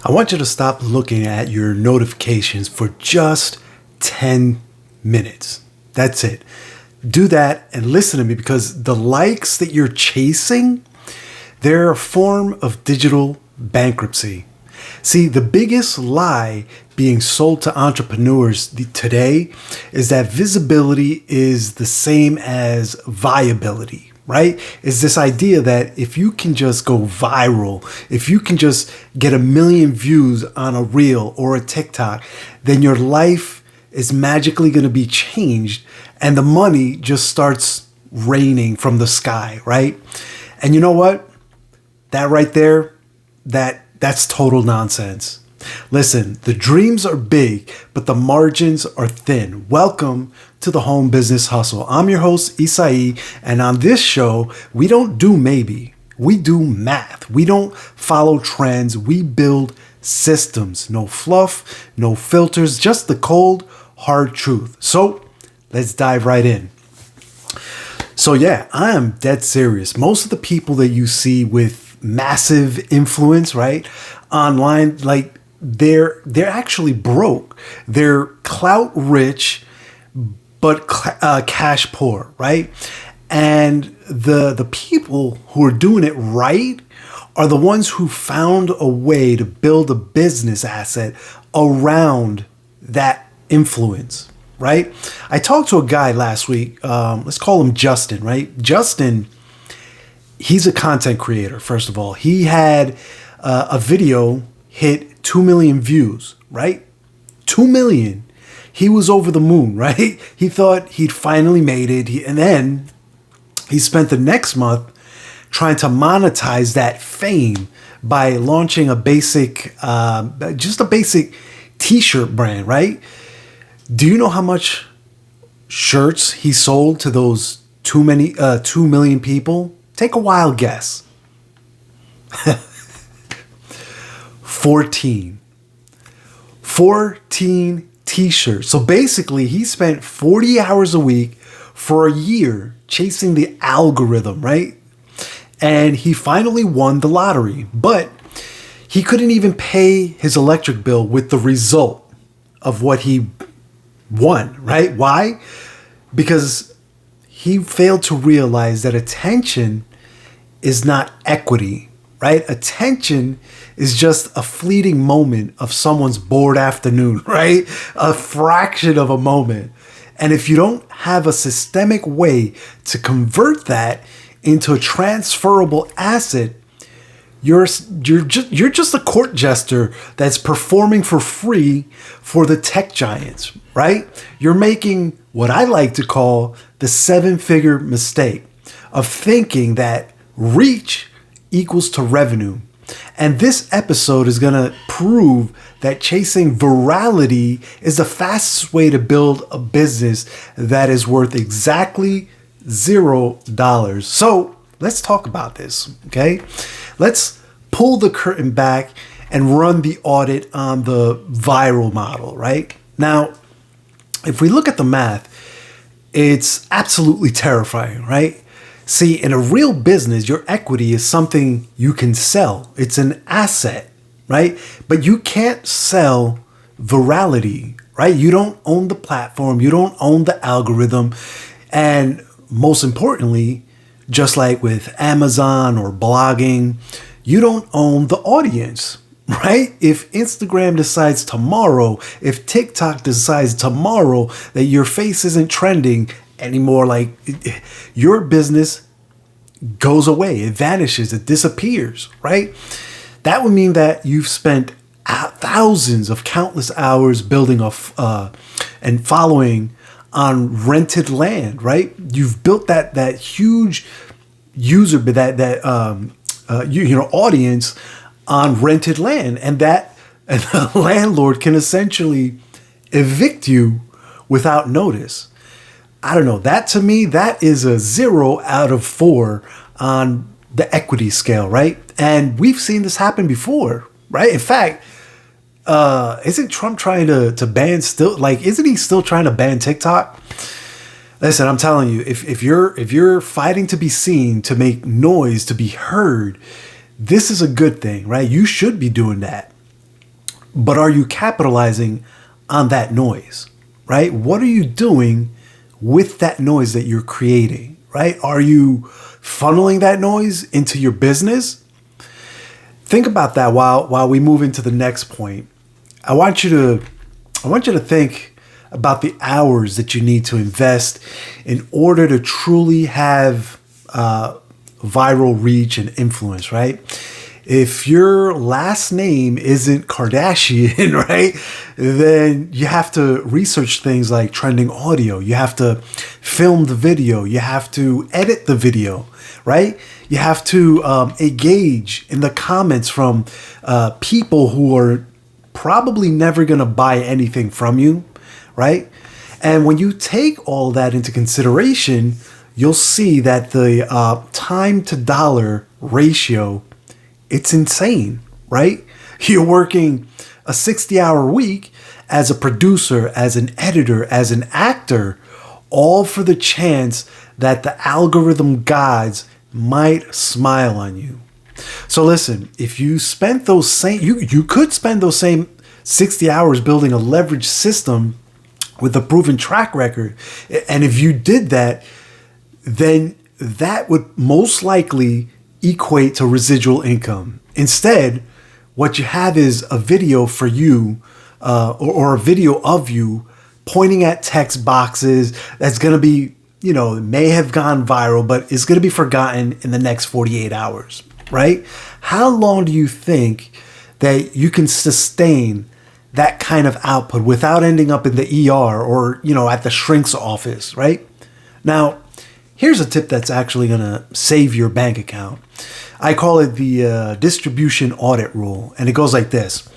I want you to stop looking at your notifications for just 10 minutes. That's it. Do that and listen to me, because the likes that you're chasing, they're a form of digital bankruptcy. See, the biggest lie being sold to entrepreneurs today is that visibility is the same as viability, right? Is this idea that if you can just go viral, if you can just get 1 million views on a reel or a TikTok, then your life is magically going to be changed and the money just starts raining from the sky, right? And you know what? That right there, that's total nonsense. Listen, the dreams are big, but the margins are thin. Welcome to the Home Business Hustle. I'm your host, Isai, and on this show, we don't do maybe. We do math. We don't follow trends. We build systems. No fluff, no filters, just the cold, hard truth. So let's dive right in. So yeah, I am dead serious. Most of the people that you see with massive influence, right, online, like they're actually broke. They're clout rich, but cash poor, right? And the people who are doing it right are the ones who found a way to build a business asset around that influence, right? I talked to a guy last week. Let's call him Justin, right? Justin, he's a content creator, first of all. He had a video hit 2 million views, right? 2 million. He was over the moon, right? He thought he'd finally made it. And then he spent the next month trying to monetize that fame by launching a basic, just a basic t-shirt brand, right? Do you know how much shirts he sold to those 2 million people? Take a wild guess. 14 t-shirts. So basically, he spent 40 hours a week for a year chasing the algorithm, right? And he finally won the lottery, but he couldn't even pay his electric bill with the result of what he won, right? Why? Because he failed to realize that attention is not equity, right? Attention is just a fleeting moment of someone's bored afternoon, right? A fraction of a moment. And if you don't have a systemic way to convert that into a transferable asset, you're just a court jester that's performing for free for the tech giants, right? You're making what I like to call the 7-figure mistake of thinking that reach equals to revenue. And this episode is going to prove that chasing virality is the fastest way to build a business that is worth exactly $0. So let's talk about this, okay? Let's pull the curtain back and run the audit on the viral model, right? Now, if we look at the math, it's absolutely terrifying, right? See, in a real business, your equity is something you can sell. It's an asset, right? But you can't sell virality, right? You don't own the platform. You don't own the algorithm. And most importantly, just like with Amazon or blogging, you don't own the audience, right? If Instagram decides tomorrow, if TikTok decides tomorrow that your face isn't trending anymore, like your business goes away, it vanishes, it disappears, right? That would mean that you've spent thousands of countless hours building and following on rented land, right? You've built that huge user, audience on rented land, and the landlord can essentially evict you without notice. I don't know. That to me, that is a 0 out of 4 on the equity scale, right? And we've seen this happen before, right? In fact, isn't Trump trying to ban still? Like, isn't he still trying to ban TikTok? Listen, I'm telling you, if you're fighting to be seen, to make noise, to be heard, this is a good thing, right? You should be doing that. but are you capitalizing on that noise, right? What are you doing with that noise that you're creating, right? Are you funneling that noise into your business? Think about that while we move into the next point. I want you to think about the hours that you need to invest in order to truly have viral reach and influence, right? If your last name isn't Kardashian, right, then you have to research things like trending audio. You have to film the video. You have to edit the video, right? You have to engage in the comments from people who are probably never going to buy anything from you, right? And when you take all that into consideration, you'll see that the time to dollar ratio, it's insane, right? You're working a 60-hour week as a producer, as an editor, as an actor, all for the chance that the algorithm gods might smile on you. So listen, if you spent those same, you could spend those same 60 hours building a leverage system with a proven track record. And if you did that, then that would most likely equate to residual income. Instead, what you have is a video for you or a video of you pointing at text boxes that's going to be, may have gone viral, but it's going to be forgotten in the next 48 hours, right? How long do you think that you can sustain that kind of output without ending up in the ER or, at the shrink's office, right? Now, here's a tip that's actually going to save your bank account. I call it the distribution audit rule, and it goes like this.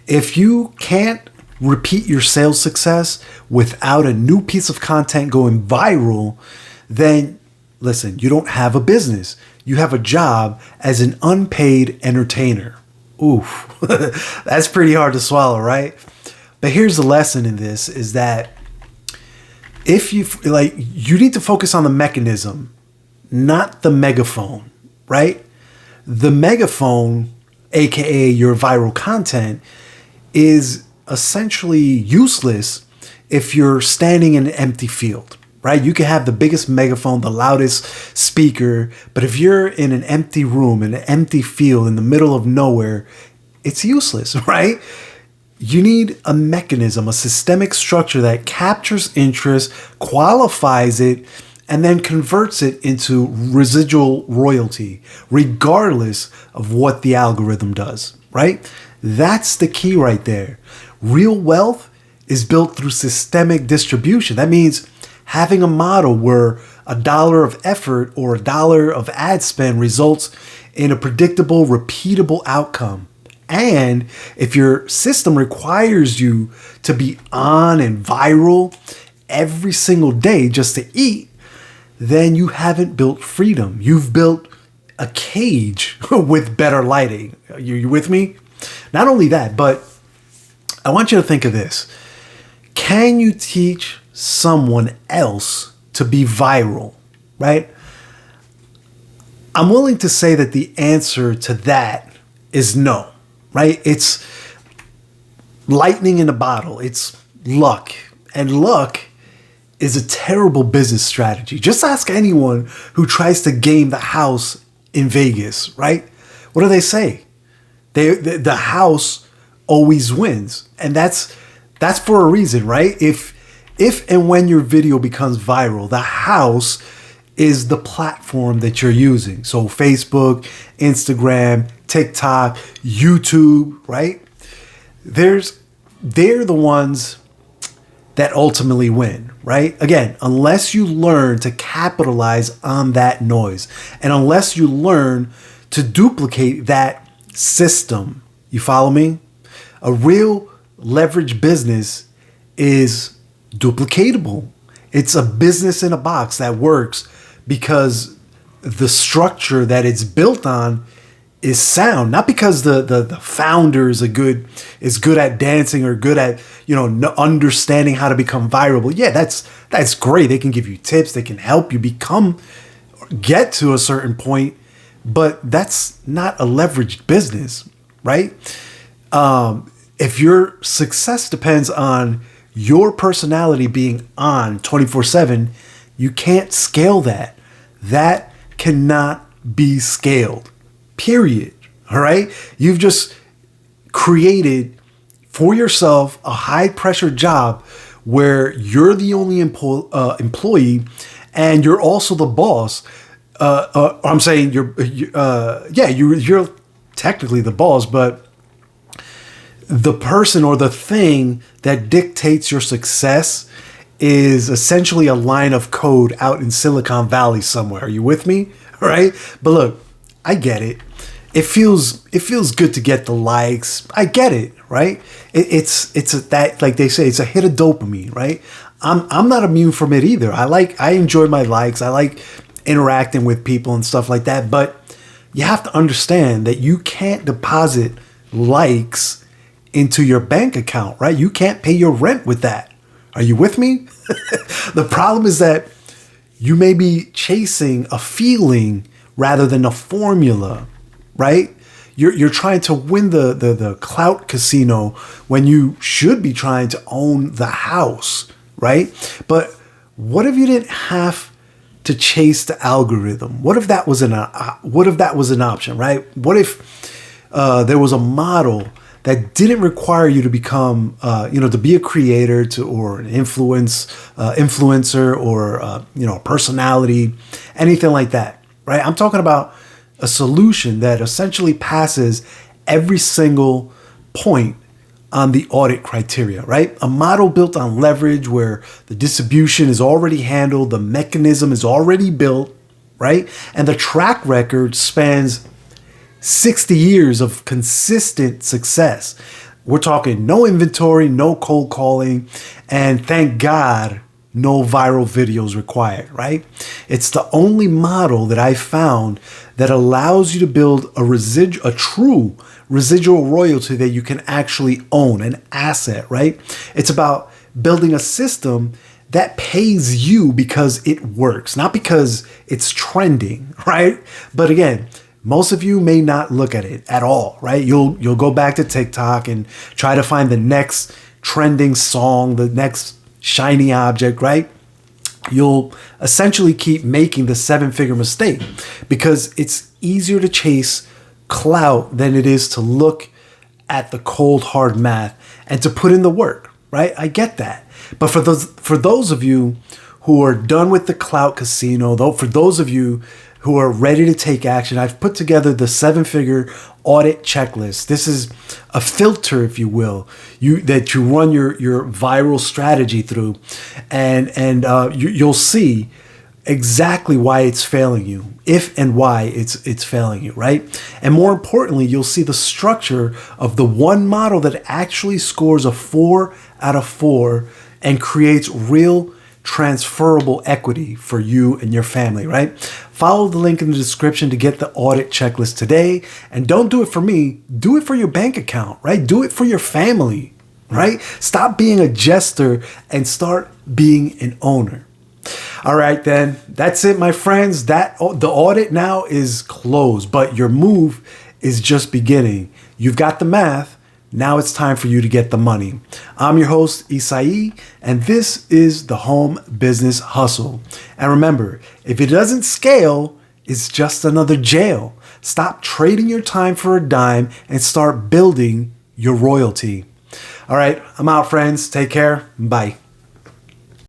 If you can't repeat your sales success without a new piece of content going viral, then listen, you don't have a business. You have a job as an unpaid entertainer. Oof, that's pretty hard to swallow, right? But here's the lesson in this is that if you need to focus on the mechanism, not the megaphone, right? The megaphone, aka your viral content, is essentially useless if you're standing in an empty field, right? You can have the biggest megaphone, the loudest speaker, but if you're in an empty room, in an empty field, in the middle of nowhere, it's useless, right? You need a mechanism, a systemic structure that captures interest, qualifies it, and then converts it into residual royalty, regardless of what the algorithm does, right? That's the key right there. Real wealth is built through systemic distribution. That means having a model where $1 of effort or $1 of ad spend results in a predictable, repeatable outcome. And if your system requires you to be on and viral every single day just to eat, then you haven't built freedom. You've built a cage with better lighting. You with me? Not only that, but I want you to think of this. Can you teach someone else to be viral, right? I'm willing to say that the answer to that is no, right? It's lightning in a bottle. It's luck. And luck is a terrible business strategy. Just ask anyone who tries to game the house in Vegas, right? What do they say? The house always wins. And that's for a reason, right? If and when your video becomes viral, the house is the platform that you're using. So Facebook, Instagram, TikTok, YouTube, right? They're the ones that ultimately win, right? Again, unless you learn to capitalize on that noise and unless you learn to duplicate that system, you follow me? A real leverage business is duplicatable. It's a business in a box that works because the structure that it's built on is sound, not because the founder is good at dancing or good at understanding how to become viral. Yeah, that's great. They can give you tips. They can help you get to a certain point, but that's not a leveraged business, right? If your success depends on your personality being on 24/7, you can't scale that. That cannot be scaled. Period. All right? You've just created for yourself a high pressure job where you're the only employee and you're also the boss. I'm saying you're technically the boss, but the person or the thing that dictates your success is essentially a line of code out in Silicon Valley somewhere. Are you with me? All right. But look, I get it. It feels good to get the likes. I get it, right? It's that, like they say, it's a hit of dopamine, right? I'm not immune from it either. I enjoy my likes. I like interacting with people and stuff like that. But you have to understand that you can't deposit likes into your bank account, right? You can't pay your rent with that. Are you with me? The problem is that you may be chasing a feeling rather than a formula, right? You're trying to win the clout casino when you should be trying to own the house, right? But what if you didn't have to chase the algorithm? What if that was an option, right? What if there was a model that didn't require you to become, to be a creator or an influencer or, a personality, anything like that, right? I'm talking about a solution that essentially passes every single point on the audit criteria, right? A model built on leverage where the distribution is already handled, the mechanism is already built, right? And the track record spans 60 years of consistent success. We're talking no inventory, no cold calling, and thank God, no viral videos required, right? It's the only model that I found that allows you to build a true residual royalty that you can actually own, an asset, right? It's about building a system that pays you because it works, not because it's trending, right? But again, most of you may not look at it at all, right? You'll go back to TikTok and try to find the next trending song, the next shiny object, right? You'll essentially keep making the 7-figure mistake because it's easier to chase clout than it is to look at the cold hard math and to put in the work, right? I get that. But for those of you who are done with the clout casino, though, for those of you who are ready to take action, I've put together the 7-figure audit checklist. This is a filter, if you will, that you run your viral strategy through, and you'll see exactly why it's failing you, if and why it's failing you, right? And more importantly, you'll see the structure of the one model that actually scores a 4 out of 4 and creates real transferable equity for you and your family, right? Follow the link in the description to get the audit checklist today. And don't do it for me, do it for your bank account, right? Do it for your family, right? Stop being a jester and start being an owner. All right, then, that's it, my friends. The audit now is closed, but your move is just beginning. You've got the math. Now it's time for you to get the money. I'm your host, Isai, and this is the Home Business Hustle. And remember, if it doesn't scale, it's just another jail. Stop trading your time for a dime and start building your royalty. All right, I'm out, friends. Take care. Bye.